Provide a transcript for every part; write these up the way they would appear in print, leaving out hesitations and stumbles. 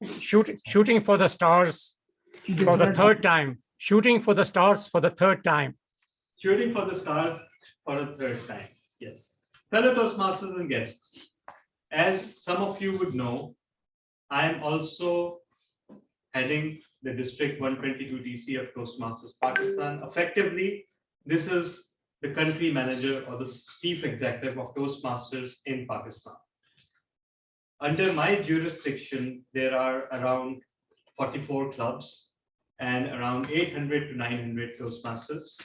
Shooting for the stars for the third time. Shooting for the stars for the third time. Shooting for the stars for the third time. Yes. Fellow Toastmasters and guests, as some of you would know, I am also heading the District 122 DC of Toastmasters Pakistan. Effectively, this is the country manager or the chief executive of Toastmasters in Pakistan. Under my jurisdiction, there are around 44 clubs and around 800 to 900 Toastmasters.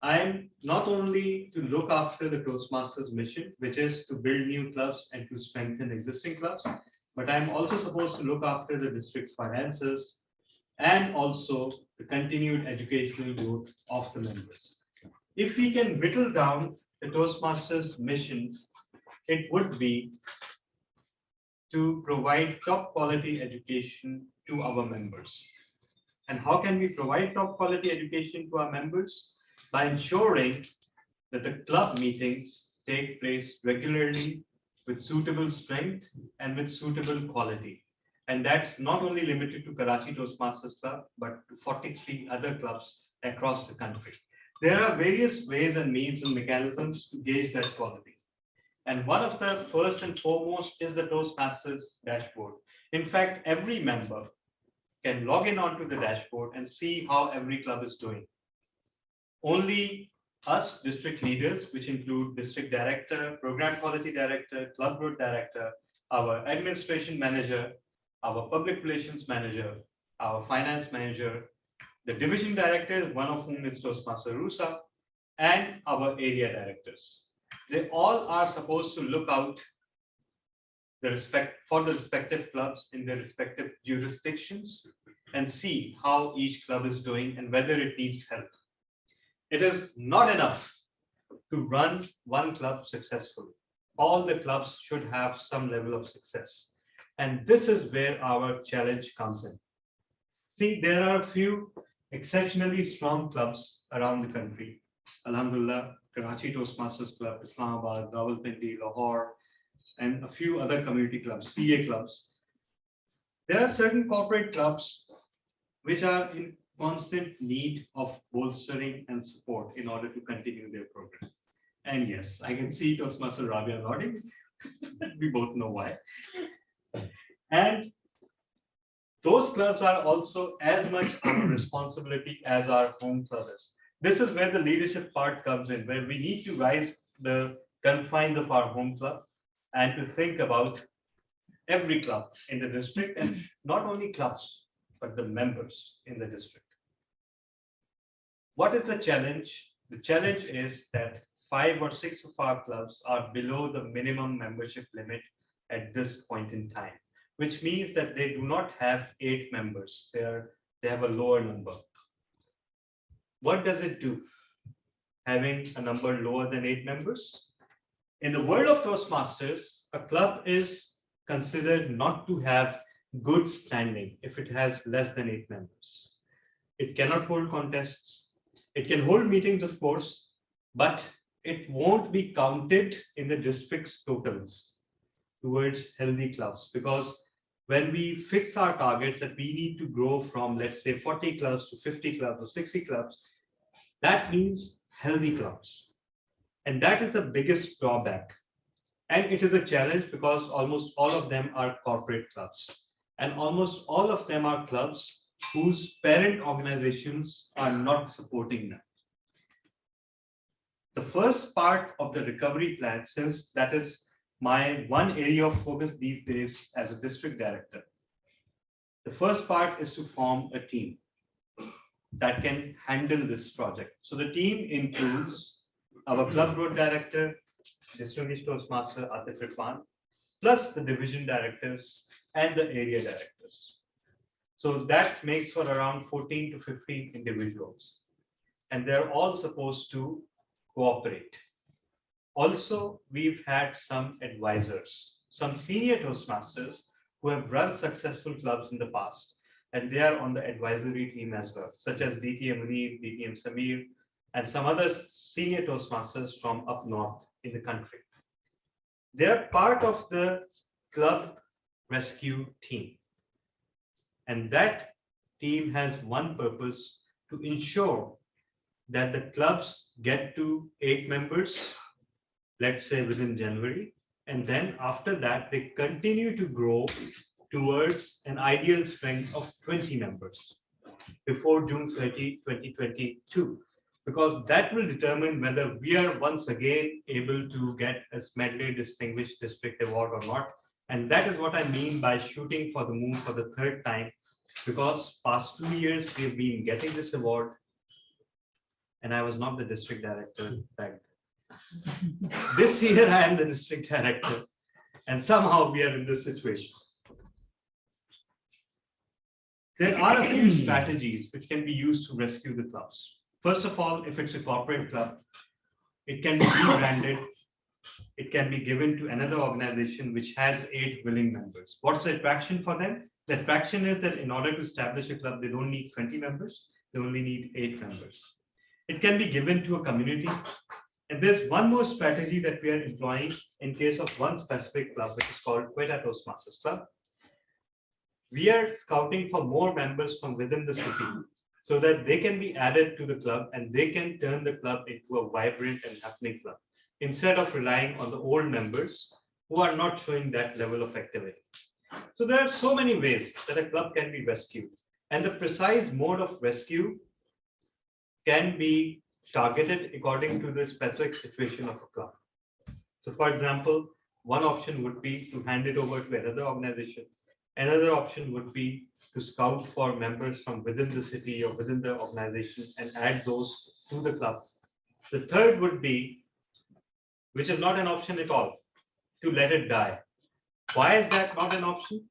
I'm not only to look after the Toastmasters mission, which is to build new clubs and to strengthen existing clubs, but I'm also supposed to look after the district's finances and also the continued educational growth of the members. If we can whittle down the Toastmasters mission, it would be to provide top quality education to our members. And how can we provide top quality education to our members? By ensuring that the club meetings take place regularly with suitable strength and with suitable quality. And that's not only limited to Karachi Toastmasters Club, but to 43 other clubs across the country. There are various ways and means and mechanisms to gauge that quality. And one of the first and foremost is the Toastmasters dashboard. In fact, every member can log in onto the dashboard and see how every club is doing. Only us district leaders, which include district director, program quality director, club growth director, our administration manager, our public relations manager, our finance manager, the division directors, one of whom is Toastmaster Rusa, and our area directors. They all are supposed to look out for the respective clubs in their respective jurisdictions and see how each club is doing and whether it needs help. It is not enough to run one club successfully. All the clubs should have some level of success. And this is where our challenge comes in. See, there are a few exceptionally strong clubs around the country. Alhamdulillah, Karachi Toastmasters Club, Islamabad, Rawalpindi, Lahore, and a few other community clubs, CA clubs. There are certain corporate clubs which are in constant need of bolstering and support in order to continue their program. And yes, I can see Toastmaster Rabia nodding. We both know why. And those clubs are also as much our responsibility as our home club is. This is where the leadership part comes in, where we need to rise the confines of our home club and to think about every club in the district, and not only clubs, but the members in the district. What is the challenge? The challenge is that 5 or 6 of our clubs are below the minimum membership limit at this point in time, which means that they do not have 8 members. They have a lower number. What does it do, having a number lower than 8 members? In the world of Toastmasters, a club is considered not to have good standing if it has less than 8 members. It cannot hold contests. It can hold meetings, of course, but it won't be counted in the district's totals towards healthy clubs, because when we fix our targets that we need to grow from, let's say, 40 clubs to 50 clubs or 60 clubs, that means healthy clubs. And that is the biggest drawback. And it is a challenge because almost all of them are corporate clubs. And almost all of them are clubs whose parent organizations are not supporting them. The first part of the recovery plan, since that is my one area of focus these days as a district director, the first part is to form a team that can handle this project. So the team includes our club growth director, distinguished Toastmaster Atif Irfan, plus the division directors and the area directors. So that makes for around 14 to 15 individuals. And they're all supposed to cooperate. Also, we've had some advisors, some senior Toastmasters who have run successful clubs in the past, and they are on the advisory team as well, such as DTM Munir, DTM Samir, and some other senior Toastmasters from up north in the country. They are part of the club rescue team. And that team has one purpose: to ensure that the clubs get to 8 members, let's say within January. And then after that, they continue to grow towards an ideal strength of 20 members before June 30, 2022, because that will determine whether we are once again able to get a Smedley Distinguished District Award or not. And that is what I mean by shooting for the moon for the third time, because past 2 years we have been getting this award and I was not the district director back then. This year I am the district director and somehow we are in this situation. There are a few strategies which can be used to rescue the clubs. First of all, if it's a corporate club, it can be rebranded. It can be given to another organization which has 8 willing members. What's the attraction for them? The attraction is that in order to establish a club, they don't need 20 members. They only need 8 members. It can be given to a community. And there's one more strategy that we are employing in case of one specific club, which is called Quetta Toastmasters Club. We are scouting for more members from within the city so that they can be added to the club and they can turn the club into a vibrant and happening club, instead of relying on the old members who are not showing that level of activity. So there are so many ways that a club can be rescued, and the precise mode of rescue can be targeted according to the specific situation of a club. So for example, one option would be to hand it over to another organization. Another option would be to scout for members from within the city or within the organization and add those to the club. The third would be, which is not an option at all, to let it die. Why is that not an option?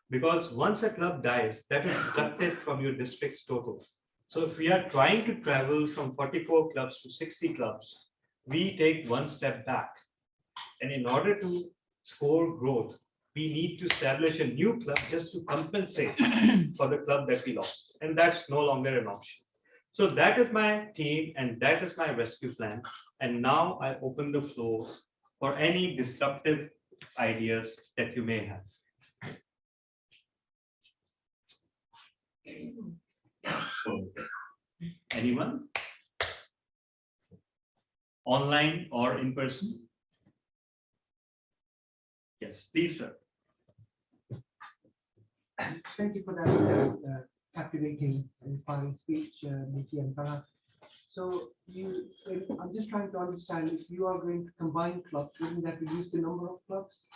Because once a club dies, that is deducted from your district's total. So if we are trying to travel from 44 clubs to 60 clubs, we take one step back. And in order to score growth, we need to establish a new club just to compensate for the club that we lost. And that's no longer an option. So that is my team and that is my rescue plan. And now I open the floor for any disruptive ideas that you may have. So, anyone? Online or in person? Yes, please, sir. Thank you for that captivating and inspiring speech, Nikki and Farah. So I'm just trying to understand, if you are going to combine clubs, wouldn't that reduce the number of clubs?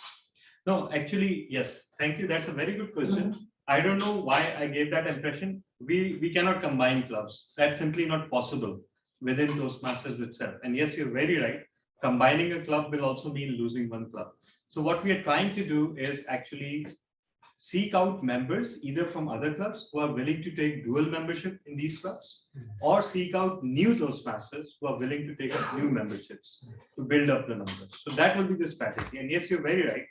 No, actually, yes. Thank you. That's a very good question. I don't know why I gave that impression. We cannot combine clubs. That's simply not possible within Toastmasters itself. And yes, you're very right. Combining a club will also mean losing one club. So what we are trying to do is actually seek out members either from other clubs who are willing to take dual membership in these clubs, or seek out new Toastmasters who are willing to take up new memberships to build up the numbers. So that will be the strategy. And yes, you're very right.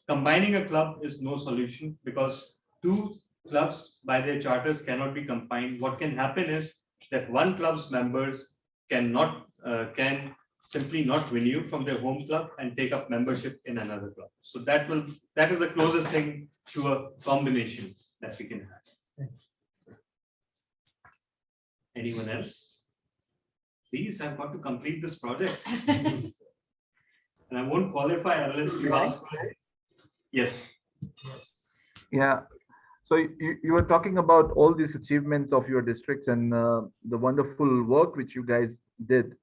Combining a club is no solution because 2 clubs by their charters cannot be combined. What can happen is that one club's members can simply not renew from their home club and take up membership in another club. So that is the closest thing to a combination that we can have. Anyone else? Please, I've got to complete this project. And I won't qualify unless you ask. Yes. Yeah. So you were talking about all these achievements of your districts and the wonderful work which you guys did.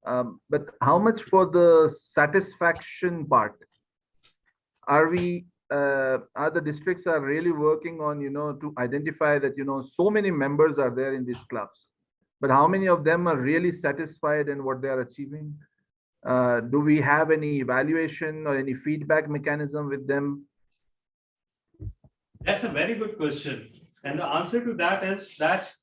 But how much for the satisfaction part? Are the districts are really working on, to identify that, so many members are there in these clubs, but how many of them are really satisfied in what they are achieving? Do we have any evaluation or any feedback mechanism with them? That's a very good question. And the answer to that is that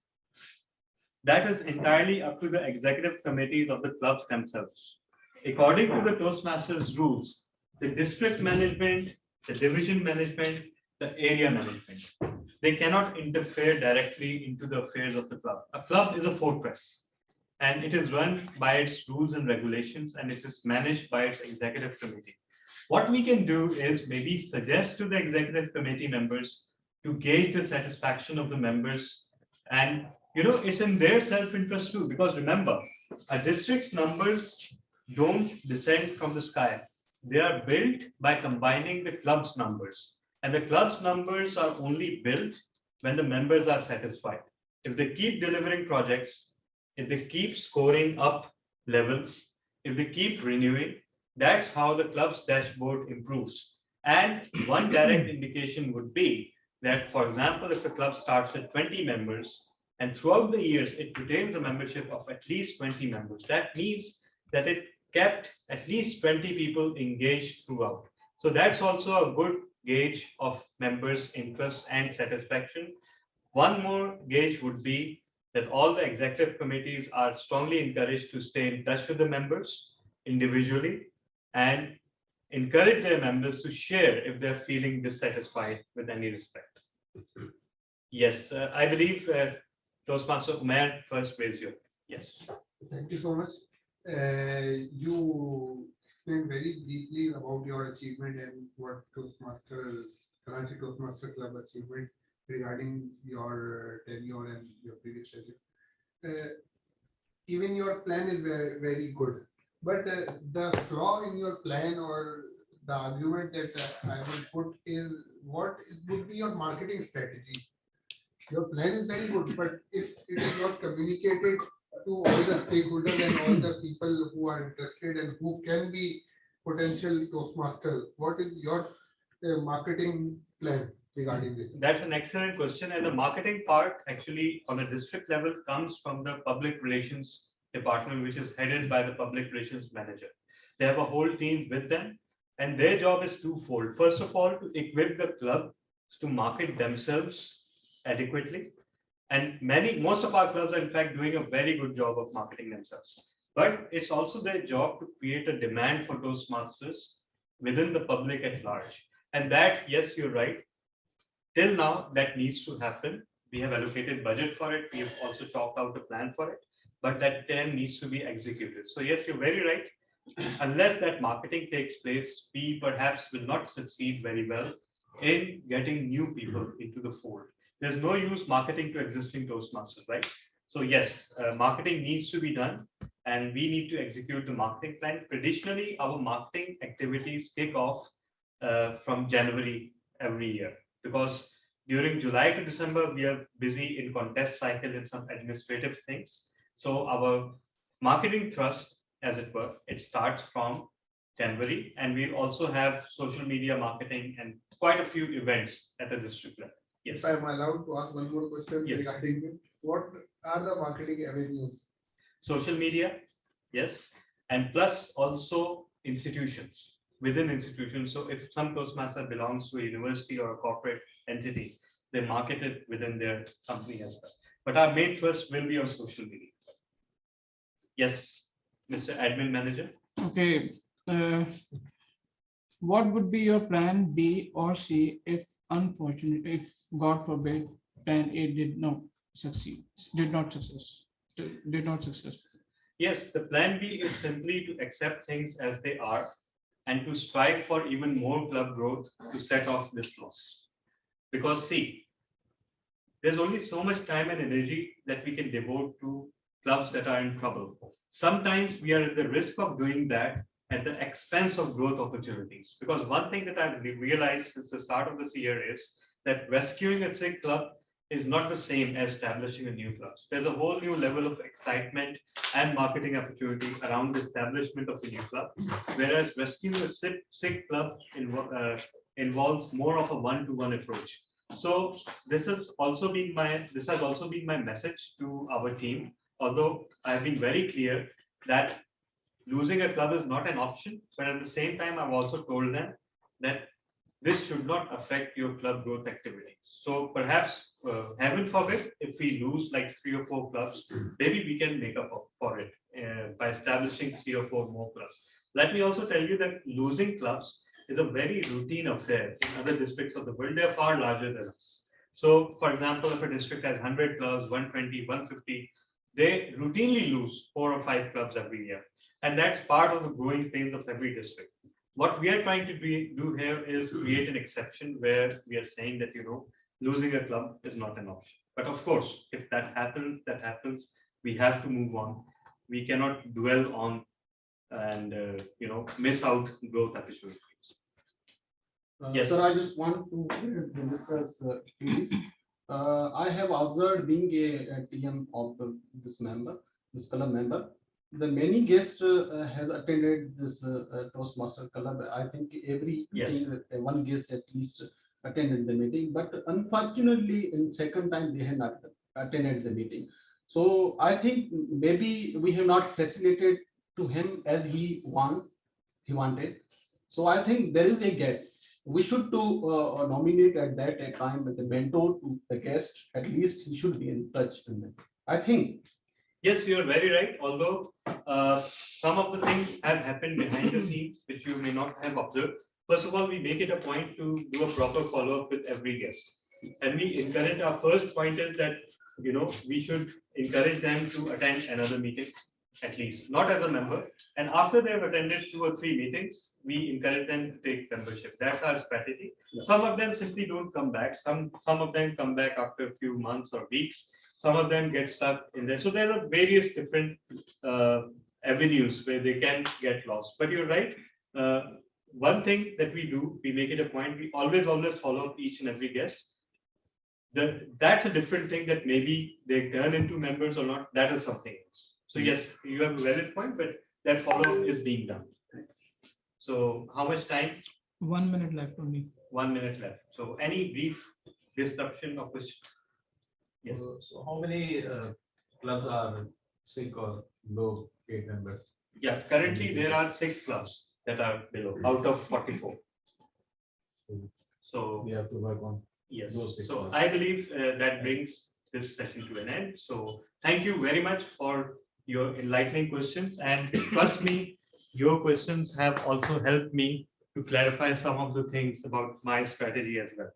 is entirely up to the executive committees of the clubs themselves. According to the Toastmasters rules, the district management, the division management, the area management, they cannot interfere directly into the affairs of the club. A club is a fortress and it is run by its rules and regulations and it is managed by its executive committee. What we can do is maybe suggest to the executive committee members to gauge the satisfaction of the members. And it's in their self-interest too, because remember, a district's numbers don't descend from the sky. They are built by combining the club's numbers. And the club's numbers are only built when the members are satisfied. If they keep delivering projects, if they keep scoring up levels, if they keep renewing, that's how the club's dashboard improves. And one direct indication would be that, for example, if the club starts with 20 members and throughout the years it retains a membership of at least 20 members, that means that it kept at least 20 people engaged throughout. So that's also a good gauge of members' interest and satisfaction. One more gauge would be that all the executive committees are strongly encouraged to stay in touch with the members individually and encourage their members to share if they're feeling dissatisfied with any respect. Yes, I believe Toastmaster Umair first raised your. Yes. Thank you so much. You explained very briefly about your achievement and what Karachi Toastmaster Club achievements regarding your tenure and your previous tenure. Even your plan is very, very good, but the flaw in your plan or the argument that I will put is what would be your marketing strategy. Your plan is very good, but if it is not communicated to all the stakeholders and all the people who are interested and who can be potential Toastmasters, what is your marketing plan regarding this? That's an excellent question. And the marketing part actually on a district level comes from the public relations department, which is headed by the public relations manager. They have a whole team with them, and their job is twofold. First of all, to equip the club to market themselves adequately. And most of our clubs are in fact doing a very good job of marketing themselves. But it's also their job to create a demand for Toastmasters within the public at large. And that, yes, you're right. Till now, that needs to happen. We have allocated budget for it. We have also chalked out a plan for it. But that plan needs to be executed. So yes, you're very right. Unless that marketing takes place, we perhaps will not succeed very well in getting new people into the fold. There's no use marketing to existing Toastmasters, right? So yes, marketing needs to be done and we need to execute the marketing plan. Traditionally, our marketing activities kick off from January every year because during July to December, we are busy in contest cycle and some administrative things. So our marketing thrust, as it were, it starts from January, and we also have social media marketing and quite a few events at the district level. Yes. If I'm allowed to ask one more question Yes. regarding it, what are the marketing avenues? Social media, yes, and plus also institutions, within institutions. So if some Toastmaster belongs to a university or a corporate entity, they market it within their company as well. But our main thrust will be on social media. Yes, Mr. Admin Manager. Okay. What would be your plan B or C if unfortunately, if God forbid, plan A did not succeed, did not successful? Yes, the plan B is simply to accept things as they are and to strive for even more club growth to set off this loss. Because see, there's only so much time and energy that we can devote to clubs that are in trouble. Sometimes we are at the risk of doing that at the expense of growth opportunities. Because one thing that I've realized since the start of this year is that rescuing a sick club is not the same as establishing a new club. There's a whole new level of excitement and marketing opportunity around the establishment of a new club, whereas rescuing a sick club involves more of a one-to-one approach. So this has also been my message to our team. Although I've been very clear that losing a club is not an option, but at the same time, I've also told them that this should not affect your club growth activities. So perhaps, heaven forbid, if we lose like 3 or 4 clubs, maybe we can make up for it by establishing 3 or 4 more clubs. Let me also tell you that losing clubs is a very routine affair in other districts of the world. They are far larger than us. So for example, if a district has 100 clubs, 120, 150, they routinely lose 4 or 5 clubs every year. And that's part of the growing pains of every district. What we are trying to do here is create an exception where we are saying that, losing a club is not an option. But of course, if that happens, that happens. We have to move on. We cannot dwell on and miss out growth opportunities. Yes. Sir, I just want to discuss, please. I have observed being a TM of this club member. The many guests has attended this Toastmaster club. I think every Yes. meeting, one guest at least attended the meeting, but unfortunately, in second time they have not attended the meeting. So I think maybe we have not facilitated to him as he wanted. So I think there is a gap. We should to nominate at that a time with the mentor to the guest. At least he should be in touch with them. I think. Yes, you are very right. Although some of the things have happened behind the scenes, which you may not have observed. First of all, we make it a point to do a proper follow-up with every guest. And we encourage, our first point is that, we should encourage them to attend another meeting, at least, not as a member. And after they have attended 2 or 3 meetings, we encourage them to take membership. That's our strategy. Some of them simply don't come back. Some of them come back after a few months or weeks. Some of them get stuck in there. So there are various different avenues where they can get lost. But you're right. One thing that we do, we make it a point, we always follow up each and every guest. That's a different thing, that maybe they turn into members or not. That is something else. So yes, you have a valid point, but that follow-up is being done. So how much time? 1 minute left only. 1 minute left. So any brief disruption of question? Yes. So how many clubs are sick or low paid members? Yeah, currently there are 6 clubs that are below out of 44. So We have to work on. yes, those 6 so clubs. I believe that brings this session to an end. So thank you very much for your enlightening questions, and trust me, your questions have also helped me to clarify some of the things about my strategy as well.